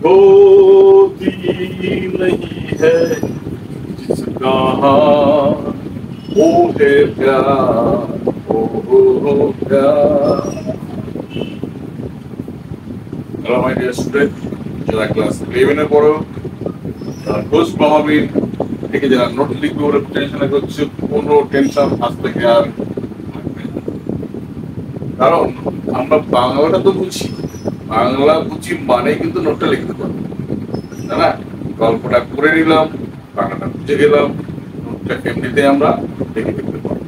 होती नहीं है जिसका वो है प्यार हो प्यार। হ্যালো মাই ডিয়ার স্টুডেন্ট, যারা ক্লাস 11 এ পড়ো, যারা কোর্স মাহবিল থেকে যারা নোট লিখবে ওরা টেনশনে করছে, কোনো টেনশন আজ থেকে আর থাকবে না। কারণ আমরা বাংলাটা তো বুঝি, বাংলা বুঝি মানে কিন্তু নোটটা লিখতে পারবো, তাই না? গল্পটা করে নিলাম, বাংলাটা বুঝে গেলাম, নোটটা এমনিতে আমরা লিখে ফেলতে পারবো।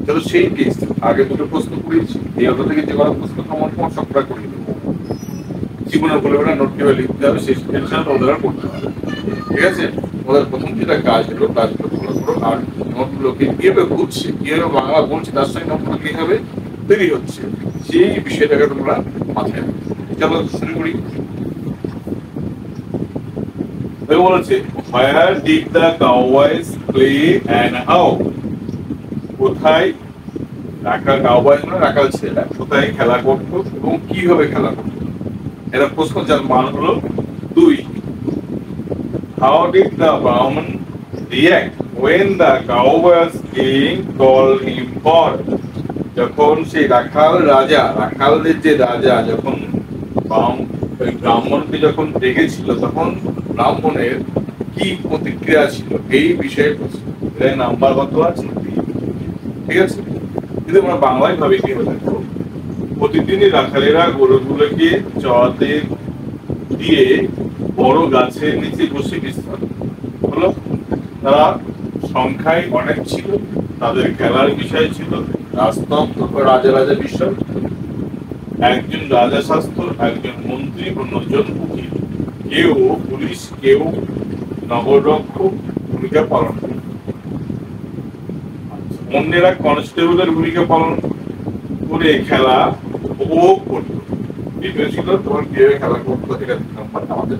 চলো সেই টেস্ট আগে দুটো প্রশ্ন করেছি, এই অত থেকে যে কোনো প্রশ্ন তোমার সবটা করে দেবো। জীবনে বলে ওরা নোট কিভাবে লিখতে হবে সেই টেনশন ওদের আর করতে হবে। ঠিক আছে, ওদের প্রথম যেটা কাজ হলো কাজগুলো ফলো করো, আর নোটগুলোকে কিভাবে বুঝছে, কিভাবে বাংলা বলছে, তার সঙ্গে নোটগুলো কিভাবে তৈরি হচ্ছে সেই বিষয়টাকে তোমরা মাথায় রাখো। চলো শুরু করি। বলেছে where did the cowboys play and how, কোথায় রাখাল, কাউবয়েজ মানে রাখাল ছেলেরা কোথায় খেলা করতো এবং কিভাবে খেলা করতো। এটা প্রশ্ন, যার মান হলো 2। How did the Brahman react when the cowboys king called him for? যখন সেই রাখাল রাজা, রাখালদের যে রাজা যখন ব্রাহ্মণকে যখন ডেকেছিল, তখন ব্রাহ্মণের কি প্রতিক্রিয়া ছিল এই বিষয়ে প্রশ্ন। এর নাম্বার কত আছে? ঠিক আছে, যদি আমরা বাংলায় ভাবে কি হয়ে থাকবো, প্রতিদিনই রাখালেরা গরুগুলোকে চড়াতে দিয়ে বড় গাছের নিচে বসে বিশ্রাম হলো। তারা সংখ্যায় অনেক ছিল, তাদের খেলার বিষয় ছিল রাজতন্ত্র, রাজা রাজা বিষয়, একজন রাজা শাস্ত্র, একজন মন্ত্রী, অন্যজন উকিল, কেউ পুলিশ, কেউ নগররক্ষক ভূমিকা পালন করে। অন্যেরা কনস্টেবলের ভূমিকা পালন করে খেলা উপভোগ করতো। দ্বিতীয় ছিল তোমার কিভাবে খেলা করতো, এটা নাম্বার আমাদের।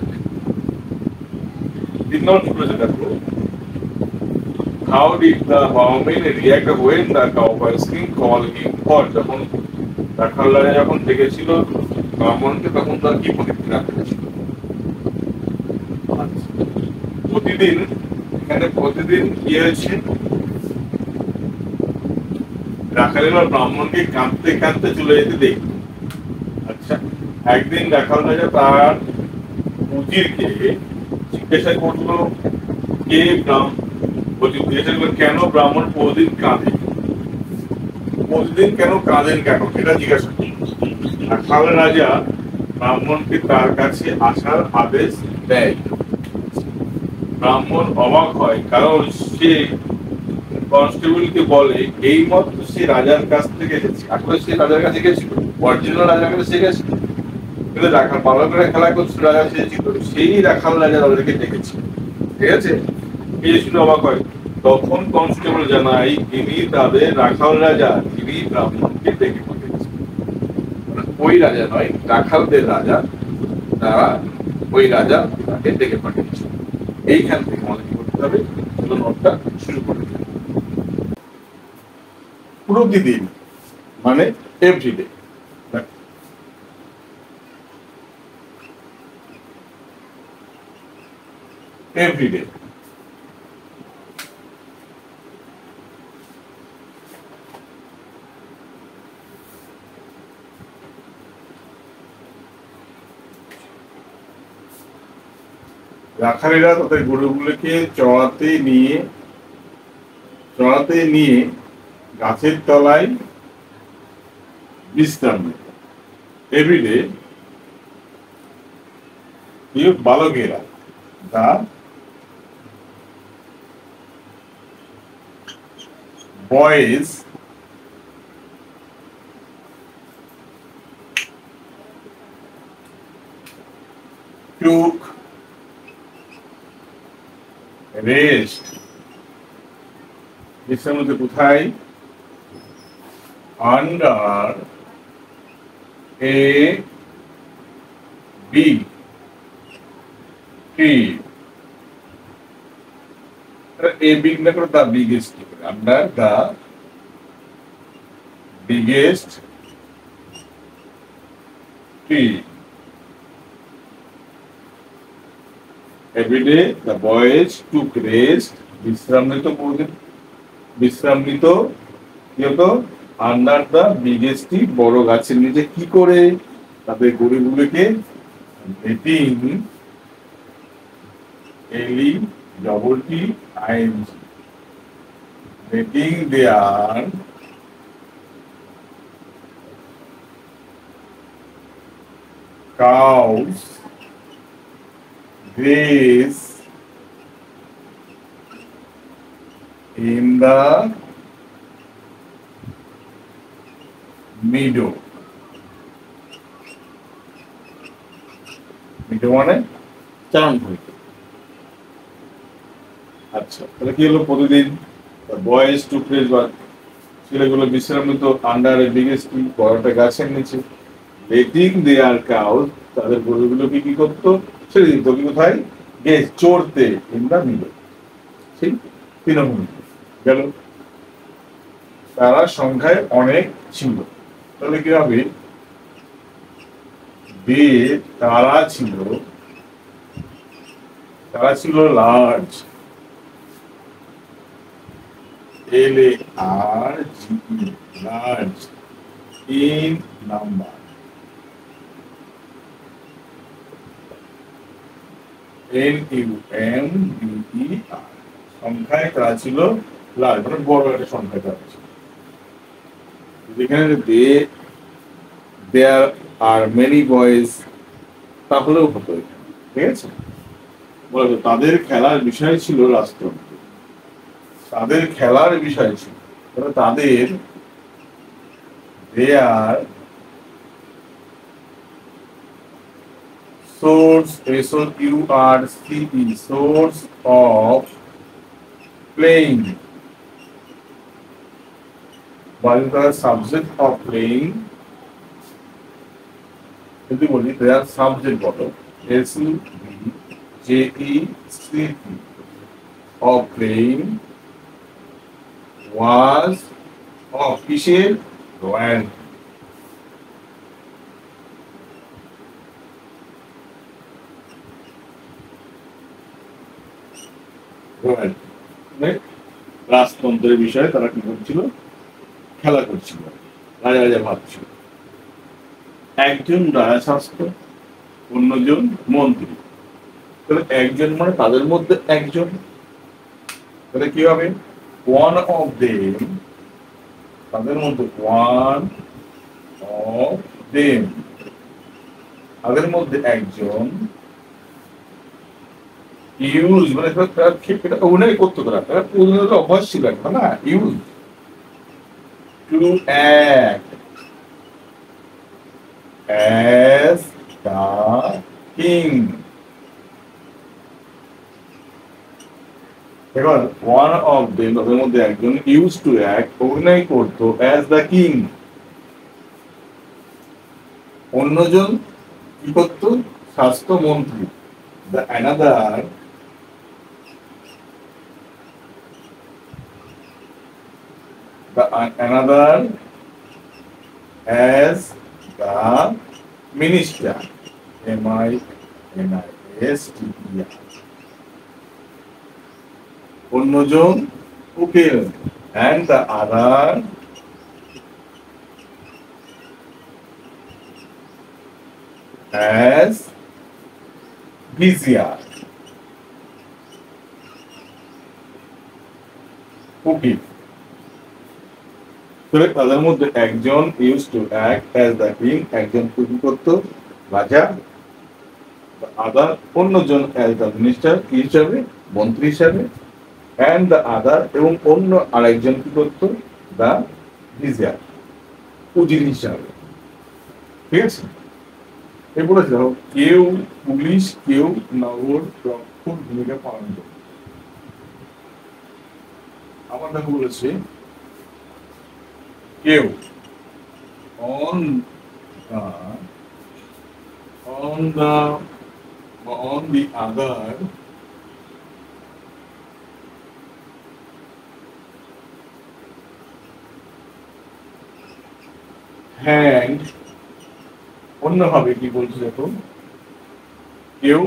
3 নম্বর যেটা দেখো, how did the bowmen react when the cowboys king called him for? যখন রাখালরা যখন ডেকেছিল ব্রাহ্মণকে, তখন তার কি প্রতিক্রিয়া করেছিল? প্রতিদিন, এখানে প্রতিদিন কি হয়েছে, রাখালেরা ব্রাহ্মণকে কাঁদতে কাঁদতে চলে যেতে দেখত। আচ্ছা, একদিন রাখাল রাজা তার উজিরকে জিজ্ঞাসা করলো, কেন ব্রাহ্মণ প্রতিদিন কাঁদে, প্রতিদিন কেন কাঁদেন, কেন এটা জিজ্ঞাসা করলো। রাখাল রাজা ব্রাহ্মণকে তার কাছে আসার আদেশ দেয়। ব্রাহ্মণ অবাক হয়, কারণ সে কনস্টেবলকে বলে এই মাত্র সে রাজার কাছ থেকে এসেছে। আসলে সে রাজার কাছে গেছিল, অরিজিনাল রাজার কাছে সে গেছিল, কিন্তু রাখাল পালন করে খেলা করছিল, রাজা চেয়েছিল, সেই রাখাল রাজা তাদেরকে ডেকেছিল। ঠিক আছে, এই শুনে অবাক হয়। তখন কনস্টেবল জানায় তিনি তাদের রাখাল রাজা, তিনি ব্রাহ্মণকে ডেকে পাঠিয়েছেন। ওই রাজা নয়, রাখালদের রাজা, তারা ওই রাজা তাকে ডেকে পাঠিয়েছে। এইখান থেকে আমাদের কি করতে হবে, নোটটা শুরু করে দিতে হবে। প্রতিদিন মানে এভরিডে, এভরিডে। রাখালেরা তাদের গরুগুলোকে চড়াতে নিয়ে গাছের তলায় বিশ্রাম নিত। এভরিডে বালকেরা, দা বয়েজ took rest, বিশ্রাম নিতে কোথায়, under A big tree, a big না করে the biggest, under the biggest tree. Everyday the boys took rest, বিশ্রাম নিত কোনদিন, বিশ্রাম নিত কি হতো, আন্ডার দ্য বিগেস্ট ট্রি, বড় গাছের নিচে। কি করে? তাদের গরুগুলোকে লেটিং, এলি ডবল টি আইন, letting their cows graze in the meadow. meadow মানে চারণ ভূমি। আচ্ছা, তাহলে কি হলো? প্রতিদিন বয়েজ টু ফ্রেজ বা ছেলেগুলো বিশ্রাম নিত আন্ডার এ বিগেস্ট ট্রি, বড়টা গাছের নিচে। লেটিং দেয়ার কাউজ, তাদের গরুগুলোকে কি করতো? ছেড়ে দিত। কি কোথায়? গেস, চড়তে, ইন দা মিডো, ঠিক তৃণভূমি। গেল। তারা সংখ্যায় অনেক ছিল। তাহলে কি হবে? দে, তারা ছিল, তারা ছিল large, L A R G E, large, in number, N U M B E R, সংখ্যায় তারা ছিল লার্জ, মানে বড় একটা সংখ্যায় তারা ছিল। যেখানে দে, দেয়ার আর মেনি বয়েজ, তাহলেও হতো এখানে, ঠিক আছে? বলতো তাদের খেলার বিষয় ছিল রাজতন্ত্র, তাদের খেলার বিষয় ছিল, তাদের দেয়ার source, S-O-U-R-C-E, source of playing, while the subject of playing, যদি বলি দেয়ার সাবজেক্ট বলো, S-U-B-J-E-C-T, of playing was of কিসের? রয়্যাল। রয়্যাল মানে রাজতন্ত্রের বিষয়ে তারা কি করছিল? খেলা করছিল, রাজা রাজা ভাবছিল। একজন রাজা শাসক, অন্যজন মন্ত্রী। তাহলে একজন মানে তাদের মধ্যে একজন, তাহলে কি হবে? ওয়ান অফ দেম, তাদের মধ্যে ওয়ান অফ দেম, তাদের মধ্যে একজন, ইউজ মানে এটা অভিনয় করতো, তারা অভিনয় অভ্যাস ছিল একটা না, use to act as the king. এবার ওয়ান অফ দেম, তাদের মধ্যে একজন, ইউজ টু অ্যাক্ট, অভিনয় করতো, অ্যাজ দ্য কিং, অন্যজন কি করতো? স্বাস্থ্যমন্ত্রী। The another, the another as the minister, minister, অন্যজন উকিল, and the other as vizier, উকিল। তাদের মধ্যে একজন use to act as the king, একজন কি করতো? রাজা। আদার, অন্যজন অ্যাজ দ্য মিনিস্টার, কি হিসাবে? মন্ত্রী হিসাবে। অ্যান্ড দ্য আদার, এবং অন্য আরেকজন কি করতো? দ্য ভিজিয়ার, উজির হিসাবে। ঠিক আছে? এই বলেছে কেউ পুলিশ, কেউ নগর রক্ষক ভূমিকা পালন করে। আমার দেখো বলেছে কেউ, on the other hand, অন্যভাবে কি বলছে দেখো, কেউ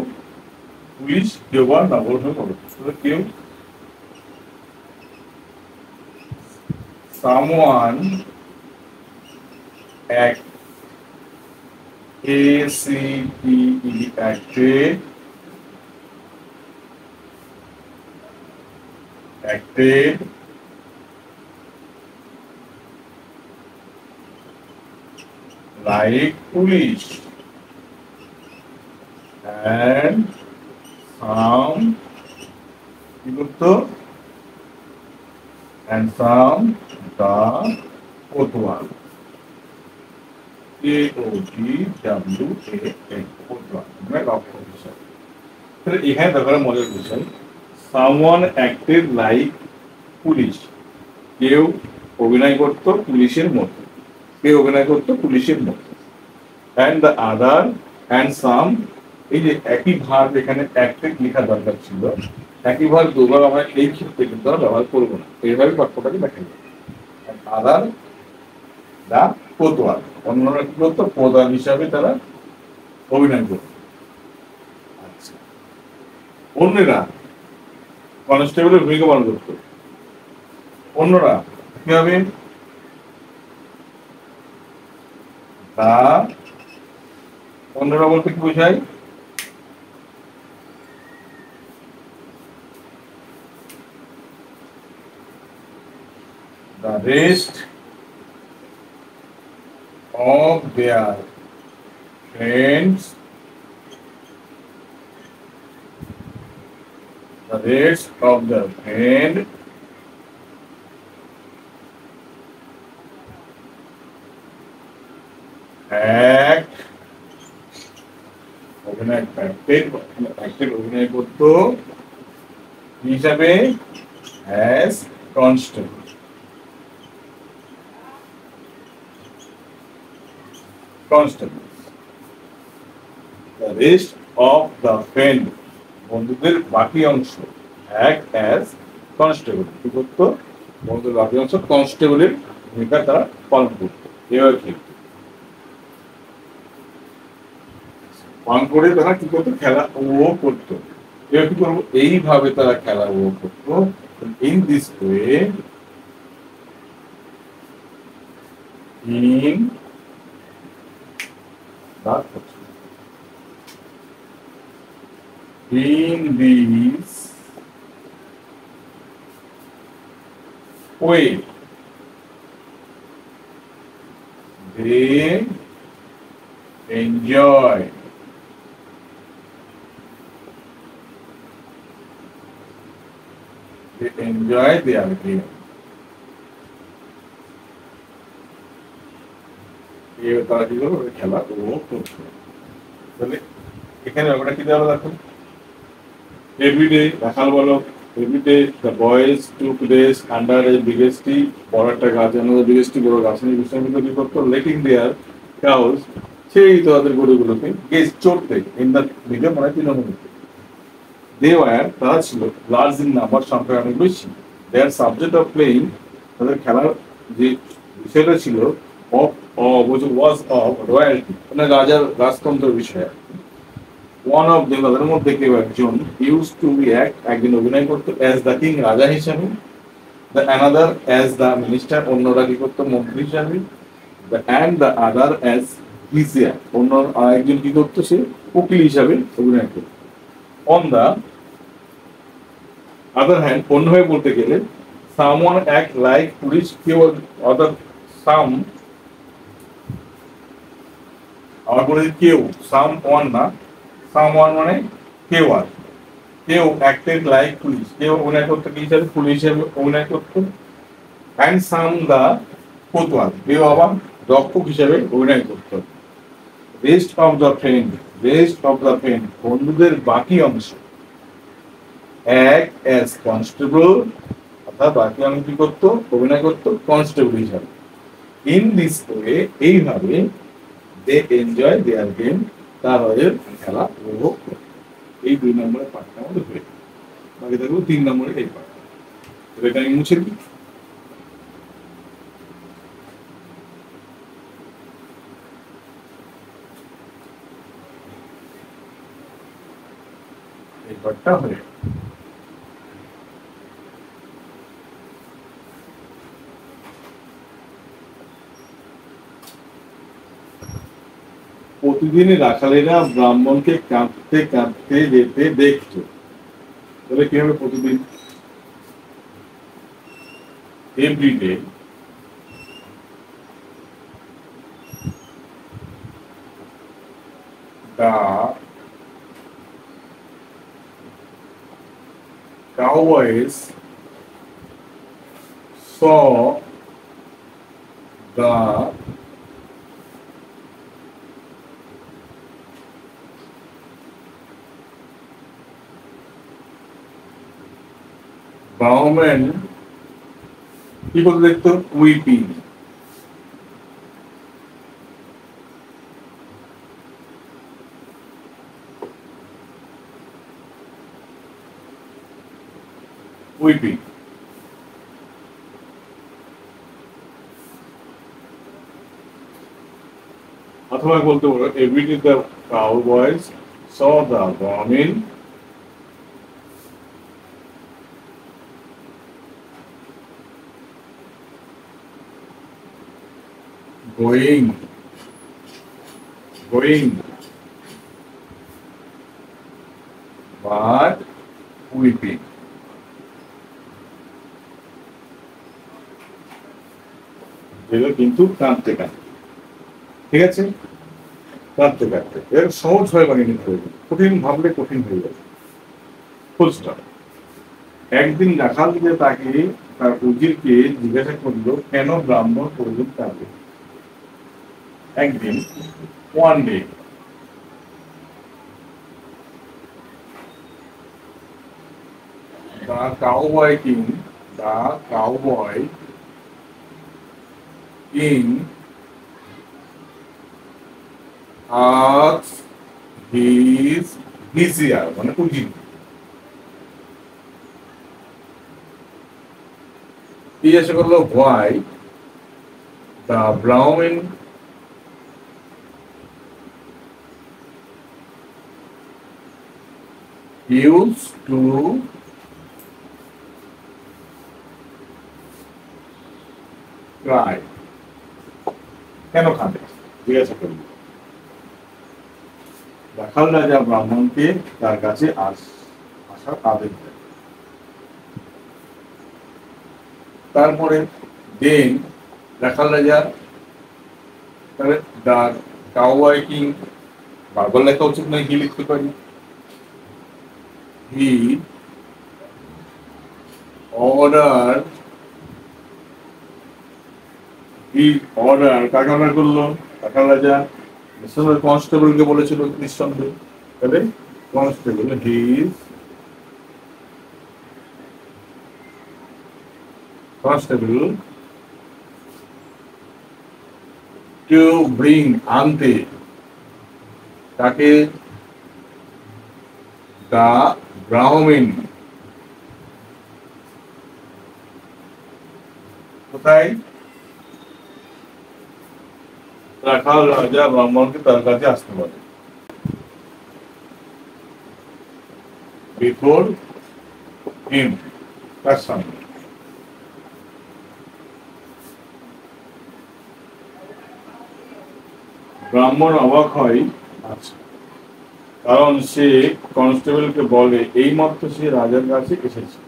পুলিশ কেউ বা নগর হয়ে বলো কেউ someone act acted like police and some কি করতো and some the কোতোয়াল KOTWAL কোতোয়াল মানে রক্ষক হিসাবে। তাহলে এখানে ব্যাপারে মজার বিষয় সামওয়ান অ্যাক্টেড লাইক পুলিশ কেউ অভিনয় করতো পুলিশের মতো কেউ অভিনয় করতো পুলিশের মতো and the other and some এই যে একই ভার এখানে অ্যাক্টেড লেখা দরকার ছিল একই ভার দুবার আমরা এই ক্ষেত্রে কিন্তু আমরা ব্যবহার করবো না এইভাবে বাক্যটাকে দেখা যায় আদার দা কোতোয়াল অন্যরা কি করতো প্রধান হিসাবে তারা অভিনয় করতো। আচ্ছা অন্যরা কনস্টেবলের ভূমিকা পালন করতো অন্যরা কি হবে তা অন্যরা বলতে কি বোঝায় the rest of their friends the rest of their friend act অভিনয় করতো হিসাবে as constable the rest of the friend বন্ধুদের বাকি অংশ act as constable কি করতো বন্ধুদের বাকি অংশ কনস্টেবলের ভূমিকা তারা পালন করতো এবার কি পালন করে তারা কি করতো খেলা ও করতো এবার কি করবো এইভাবে তারা খেলা ও করতো in this way in this way they enjoy their game তারা কি করবে খেলা ও করছে তাহলে এখানে ব্যাপারটা কি দেওয়া দেখো এভরিডে রাখাল বলো everyday the boys took days under a biggest বড় একটা গাছ বিগেস্টি বড় গাছ নিয়ে বিশ্রামিত কি করতো লেটিং দেয়ার কাউস সেই তাদের গরুগুলোকে গেজ চড়তে ইন দ্য মিডে মানে তৃণমূলতে দে ওয়ার তারা ছিল লার্জ ইন নাম্বার সংখ্যা অনেক বেশি দেয়ার সাবজেক্ট অফ প্লেইং তাদের খেলার যে বিষয়টা ছিল অফ ওয়াজ অফ রয়্যালটি মানে রাজার রাজতন্ত্রের বিষয় ওয়ান অফ দেম তাদের মধ্যে কেউ একজন ইউজ টু বি একদিন অভিনয় করতো অ্যাজ দ্য কিং রাজা হিসাবে the another as the minister অন্যরা কি করতো মন্ত্রী হিসাবে the and the other as vizier অন্য আরেকজন কি করতো সে উকিল হিসাবে অভিনয় করতো অন দ্য আদার হ্যান্ড অন্যভাবে বলতে গেলে সামওয়ান অ্যাক্ট লাইক পুলিশ কেউ অদার সাম আবার বলে কেউ সাম ওয়ান না সামওয়ান মানে কেউ আর কেউ অ্যাক্টেড লাইক পুলিশ কেউ অভিনয় করতে কি হিসাবে পুলিশ হিসাবে অভিনয় করতো অ্যান্ড সাম দা কোতোয়াল কেউ আবার রক্ষক হিসাবে অভিনয় করতো রেস্ট অফ দ্য ফ্রেন্ড বন্ধুদের বাকি অংশ অ্যাক্ট অ্যাজ কনস্টেবল অর্থাৎ বাকি অংশ কি করতো অভিনয় করতো কনস্টেবল হিসাবে ইন দিস ওয়ে এইভাবে দে এনজয় দেয়ার গেম তাদের খেলা উপভোগ করে এই 2 নম্বরের পার্টটা আমাদের হয়ে বাকি থাকবে 3 নম্বরের এই পার্ট এটা আমি মুছে দিই এই ঘরটা হয়ে গেল। প্রতিদিনই রাখালেরা ব্রাহ্মণকে কাঁদতে কাঁদতে যেতে দেখত। তাহলে কি হবে? প্রতিদিন, everyday, the cowboys saw the Brahmin, কি বলতে দেখতো? উইপিং। উইপিং। অথবা বলতে পারো everyday the cowboys saw the Brahmin going but weeping। কিন্তু কাঁদতে কাঁদতে, ঠিক আছে? কাঁদতে কাঁদতে, এর সহজ হয় বানিয়ে নিতে হবে, কঠিন ভাবলে কঠিন হয়ে যাবে। Full stop. একদিন রাখাল যে তাকে তার উজিরকে জিজ্ঞাসা করলো কেন ব্রাহ্মণ প্রয়োজন কাঁদবে। একদিন, one day, the cowboy king asked his vizier মানে উজির, জিজ্ঞাসা করলো why the Brahmin used to cry, কেন কাঁদে জিজ্ঞাসা করল। রাখাল রাজা ব্রাহ্মণকে তার কাছে আসার আদেশ দেয়। তারপরে দেন রাখাল রাজা, দ্য কাউবয় কিং, বারবার লেখা উচিত নয়, কি লিখতে পারি? হি অর্ডার, কাকে অর্ডার করলো? রাখাল রাজা কনস্টেবলকে বলেছিল নিঃসন্দেহে, তাহলে constable his constable to bring আনতে তাকে the Brahmin কোথায়? রাখাল রাজা ব্রাহ্মণকে তার কাছে আসতে বলে। before him, তার সামনে। ব্রাহ্মণ অবাক হয়, আচ্ছা, কারণ সে কনস্টেবলকে বলে এইমাত্র সে রাজার কাছে এসেছে।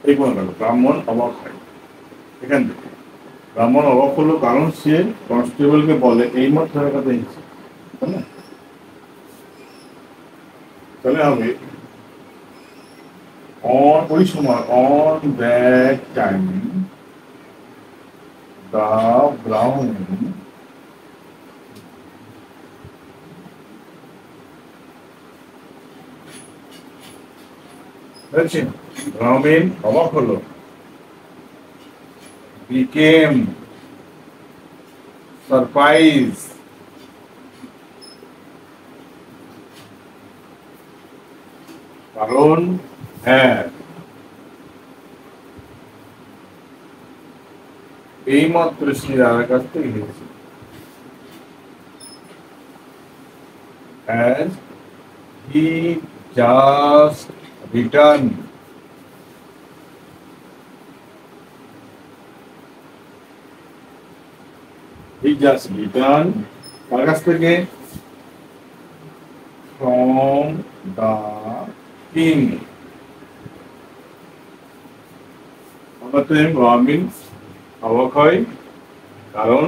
এই ব্রাহ্মণ অবাক হয়, এখান থেকে ব্রাহ্মণ অবাক হলো কারণ সে কনস্টেবলকে বলে এইমাত্র তার কাছে এসেছে। তাহলে হবে ওই সময়, on that time the Brahmin ব্রাহ্মণ অবাক হলো, became সারপ্রাইজ, কারণ হ্যাঁ এইমাত্র সে আমার কাছ থেকে গিয়েছে, as he just returned, কার কাছ থেকে, from the king. গ্রামীণ অবাক হয়, কারণ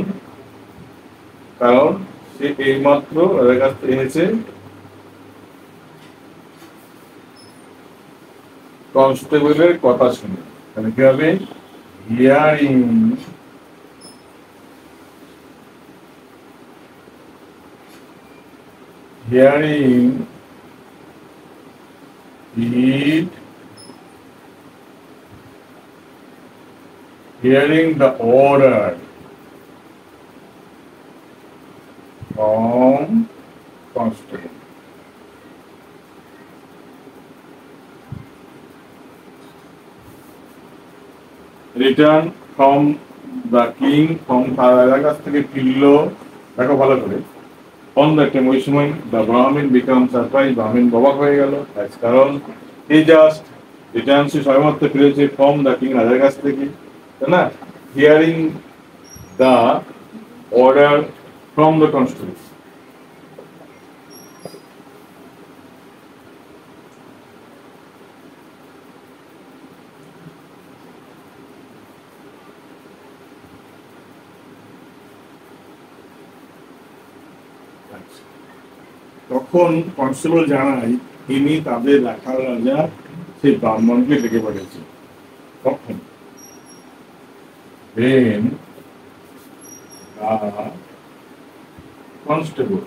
কারণ সে এইমাত্র ওদের কাছ থেকে এসেছে কনস্টেবলের কথা শুনে। তাহলে কি হবে, hearing hearing it, hearing the order from constable. Return from the king, from তার কাছ থেকে ফিরলো, দেখো ভালো করে। On that time, ওই সময় the Brahmin becomes surprised, Brahmin অবাক হয়ে গেল, কারণ he just returns, সে সবেমাত্র ফিরেছে from the king, রাজার কাছ থেকে, তাই না, hearing the order from the constable. তখন কনস্টেবল জানায় তিনি তাদের রাখাল রাজা সেই ব্রাহ্মণকে ডেকে পাঠিয়েছে। তখন then the constable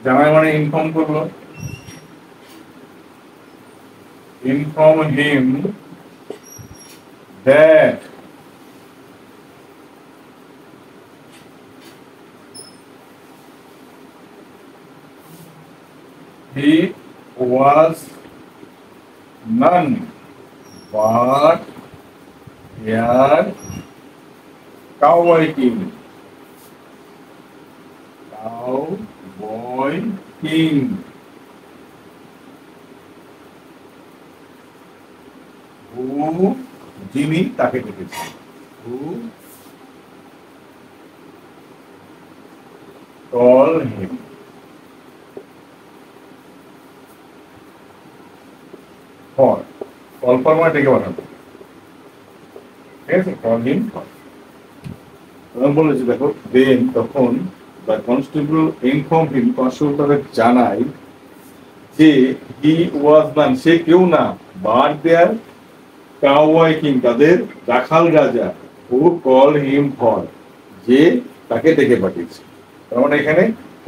জানায় মানে ইনফর্ম করলো, inform him that he was none but a cowboy king. Cowboy king. Who যিনি তাকে ডেকেছেন, who call him. For call for মানে ডেকে পাঠানো, ঠিক আছে, call him for। তখন বলেছি দেখো, দেন তখন the constable inform him, constable তাকে জানায় যে he was none, সে কেউ না, but their cowboy king, তাদের রাখাল রাজা, who called him for, যে তাকে ডেকে পাঠিয়েছে। তার মানে এখানে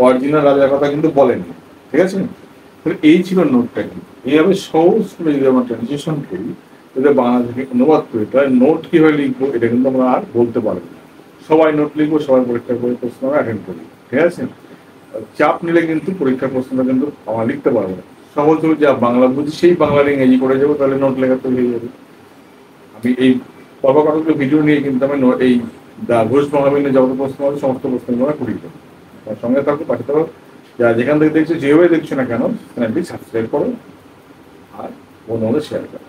অরিজিনাল রাজার কথা কিন্তু বলেনি, ঠিক আছে। এই ছিল নোটটা। কি এইভাবে সহজ করে যদি আমরা ট্রানজিশন করি, যদি বাংলা থেকে অনুবাদ করি, তাহলে নোট কিভাবে লিখবো এটা কিন্তু আমরা আর বলতে পারবো না। সবাই নোট লিখবো, সবাই পরীক্ষার করে প্রশ্ন অ্যাটেন্ড করি, ঠিক আছে। চাপ নিলে কিন্তু পরীক্ষার প্রশ্নটা কিন্তু আমরা লিখতে পারবো না। সহজ হবে যা বাংলা বুঝি সেই বাংলা ইংরেজি করে যাবো, তাহলে নোট লেখা তৈরি হয়ে যাবে। আমি এই পর্বকাঠগুলো ভিডিও নিয়ে কিন্তু আমি এই ঘোষ বাংলা যত প্রশ্ন হবে সমস্ত প্রশ্নগুলো আমরা করিয়ে দেবো। তার সঙ্গে থাকো, পাশে থাকো, যা যেখান থেকে দেখছো, যেভাবে দেখছো না কেন চ্যানেলটি সাবস্ক্রাইব করো আর বন্ধুদের শেয়ার করো।